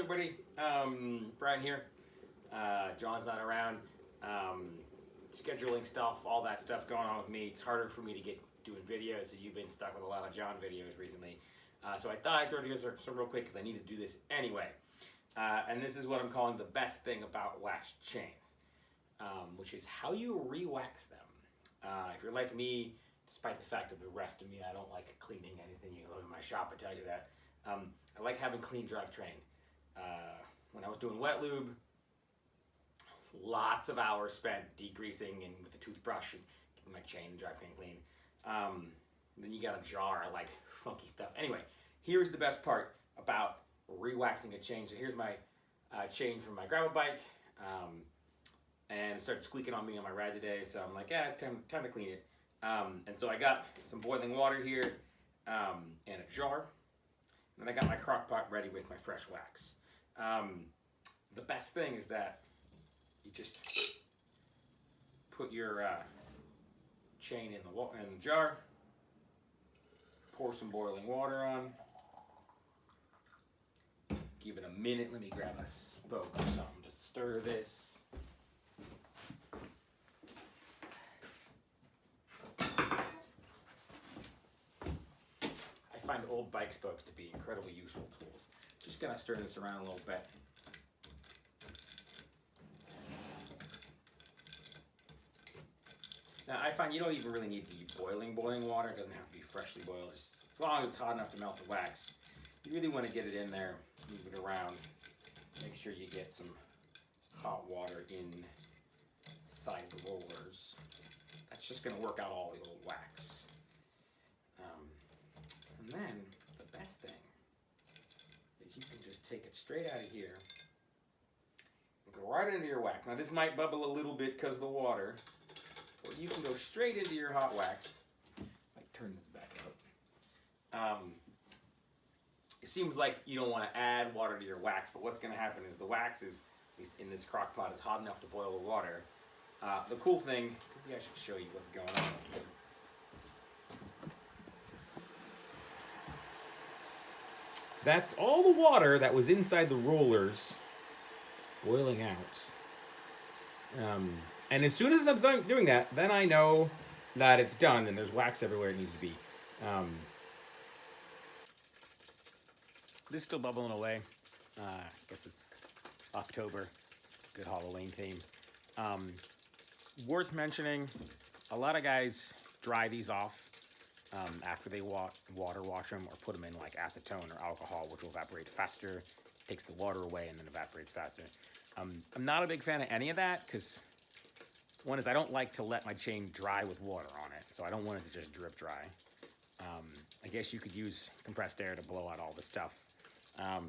everybody? Brian here. John's not around. Scheduling stuff, all that stuff going on with me. It's harder for me to get doing videos, so you've been stuck with a lot of John videos recently. So I thought I'd throw together some real quick because I need to do this anyway. And this is what I'm calling the best thing about waxed chains, which is how you re-wax them. If you're like me, despite the fact that the rest of me, I don't like cleaning anything. You look at my shop, I tell you that. I like having clean drivetrain. When I was doing wet lube, lots of hours spent degreasing and with a toothbrush and getting my chain and drivetrain clean. Then you got a jar of like funky stuff. Anyway, here's the best part about re-waxing a chain. So here's my chain from my gravel bike, and it started squeaking on me on my ride today. So I'm like, yeah, it's time to clean it. And so I got some boiling water here and a jar. And then I got my crock pot ready with my fresh wax. The best thing is that you just put your chain in the jar, pour some boiling water on, give it a minute. Let me grab a spoke or something to stir this. I find old bike spokes to be incredibly useful tools. Just gonna stir this around a little bit. Now I find you don't even really need to use boiling water. It doesn't have to be freshly boiled. Just as long as it's hot enough to melt the wax. You really want to get it in there, move it around. Make sure you get some hot water inside the rollers. That's just gonna work out all the old wax. And then the best thing is you can just take it straight out of here and go right into your wax. Now this might bubble a little bit because of the water, or you can go straight into your hot wax. I turn this back up. It seems like you don't want to add water to your wax, but what's going to happen is the wax is, at least in this crock pot, is hot enough to boil the water. The cool thing, maybe I should show you what's going on here. That's all the water that was inside the rollers boiling out. And as soon as I'm done doing that, then I know that it's done and there's wax everywhere it needs to be. This is still bubbling away. I guess it's October. Good Halloween theme. Worth mentioning, a lot of guys dry these off after they water wash them, or put them in like acetone or alcohol, which will evaporate faster, takes the water away, and then evaporates faster. I'm not a big fan of any of that because one is I don't like to let my chain dry with water on it, so I don't want it to just drip dry. I guess you could use compressed air to blow out all the stuff. I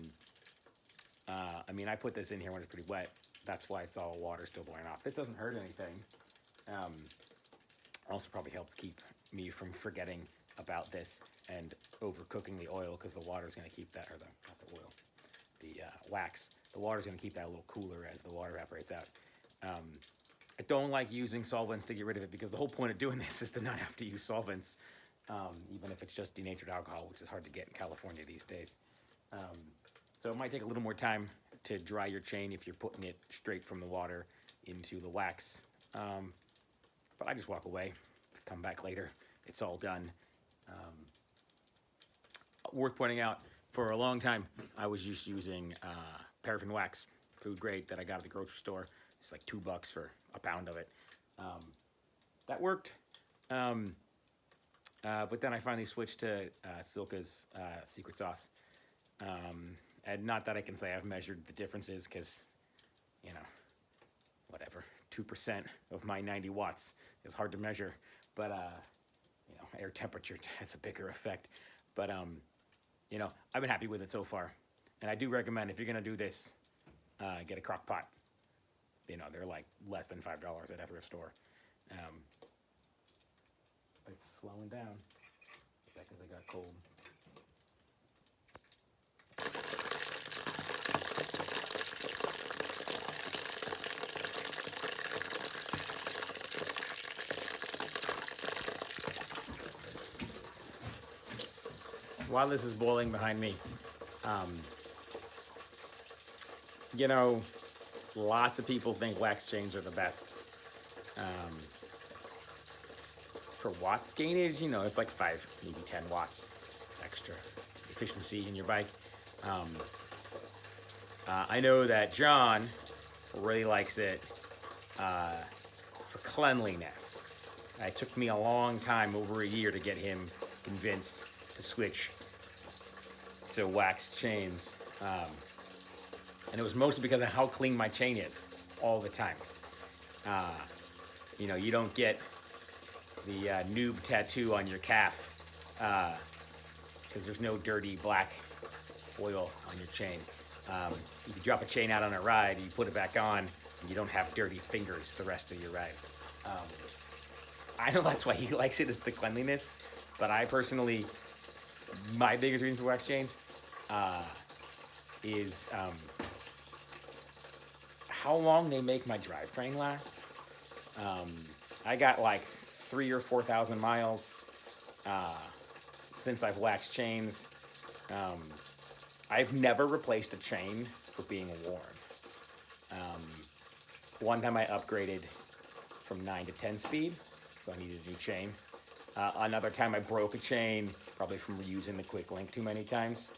mean, I put this in here when it's pretty wet. That's why it's all water still blowing off. This doesn't hurt anything. Also probably helps keep me from forgetting about this and overcooking the oil, because the water is going to keep that, or not the oil, the wax. The water is going to keep that a little cooler as the water evaporates out. I don't like using solvents to get rid of it, because the whole point of doing this is to not have to use solvents, even if it's just denatured alcohol, which is hard to get in California these days. So it might take a little more time to dry your chain if you're putting it straight from the water into the wax. But I just walk away, come back later, it's all done. Worth pointing out, for a long time, I was just using paraffin wax, food grade, that I got at the grocery store. It's like $2 for a pound of it. That worked. But then I finally switched to Silka's secret sauce. And not that I can say I've measured the differences, because, you know, whatever, 2% of my 90 watts is hard to measure. But, you know, air temperature has a bigger effect. But, you know, I've been happy with it so far. And I do recommend, if you're going to do this, get a crock pot. You know, they're like less than $5 at a thrift store. It's slowing down. Is that because I got cold? While this is boiling behind me, you know, lots of people think wax chains are the best. For watts gainage, you know, it's like 5, maybe 10 watts extra efficiency in your bike. I know that John really likes it for cleanliness. It took me a long time, over a year, to get him convinced to switch to wax chains. And it was mostly because of how clean my chain is all the time. You know, you don't get the noob tattoo on your calf because there's no dirty black oil on your chain. If you drop a chain out on a ride, you put it back on, and you don't have dirty fingers the rest of your ride. I know that's why he likes it, is the cleanliness, but I personally, my biggest reason for wax chains is how long they make my drivetrain last. I got like 3,000 or 4,000 miles since I've waxed chains. I've never replaced a chain for being worn. One time I upgraded from 9 to 10 speed, so I needed a new chain. Another time I broke a chain, probably from reusing the quick link too many times.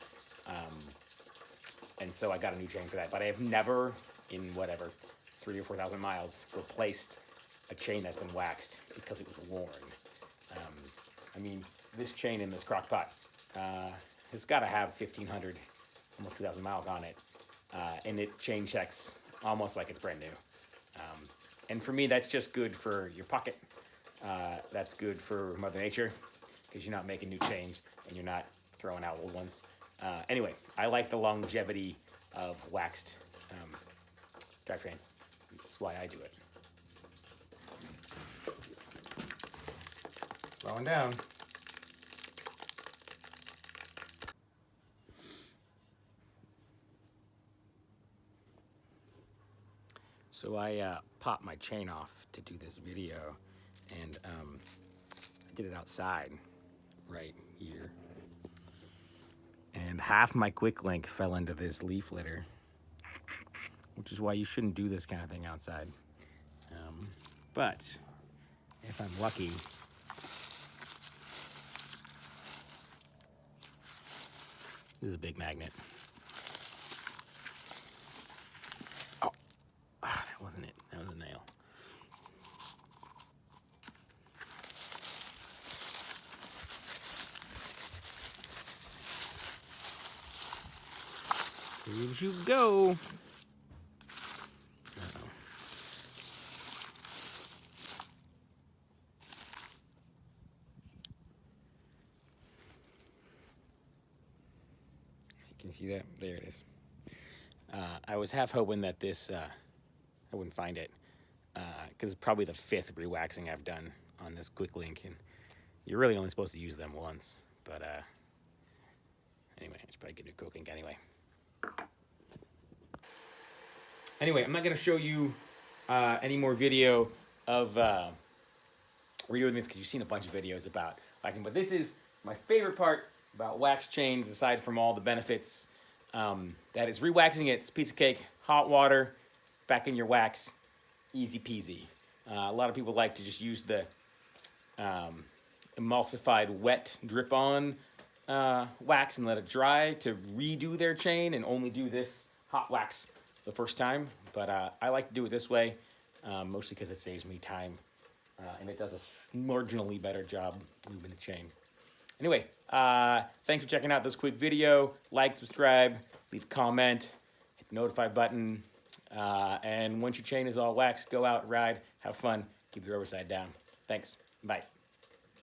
And so I got a new chain for that. But I have never, in whatever, 3,000 or 4,000 miles, replaced a chain that's been waxed because it was worn. I mean, this chain in this crock pot has got to have 1,500, almost 2,000 miles on it. And it chain checks almost like it's brand new. And for me, that's just good for your pocket. That's good for Mother Nature, because you're not making new chains and you're not throwing out old ones. Anyway, I like the longevity of waxed drivetrains. That's why I do it. Slowing down. So I popped my chain off to do this video, and I did it outside, right here. And half my quick link fell into this leaf litter, which is why you shouldn't do this kind of thing outside. But if I'm lucky, this is a big magnet. Oh, that wasn't it. That was a nail. Here you go. Can you see that? There it is. I was half hoping that this, I wouldn't find it, because it's probably the 5th rewaxing I've done on this quick link, and you're really only supposed to use them once. But anyway, I should probably get a new quick link anyway. Anyway, I'm not going to show you any more video of redoing this, because you've seen a bunch of videos about waxing. But this is my favorite part about wax chains, aside from all the benefits. That is rewaxing it. It's a piece of cake, hot water, back in your wax, easy peasy. A lot of people like to just use the emulsified wet drip-on wax and let it dry to redo their chain, and only do this hot wax the first time. But I like to do it this way, mostly because it saves me time, and it does a marginally better job lubing the chain. Anyway, thanks for checking out this quick video. Like, subscribe, leave a comment, hit the notify button, and once your chain is all waxed, go out, ride, have fun, keep your overside down. Thanks. Bye.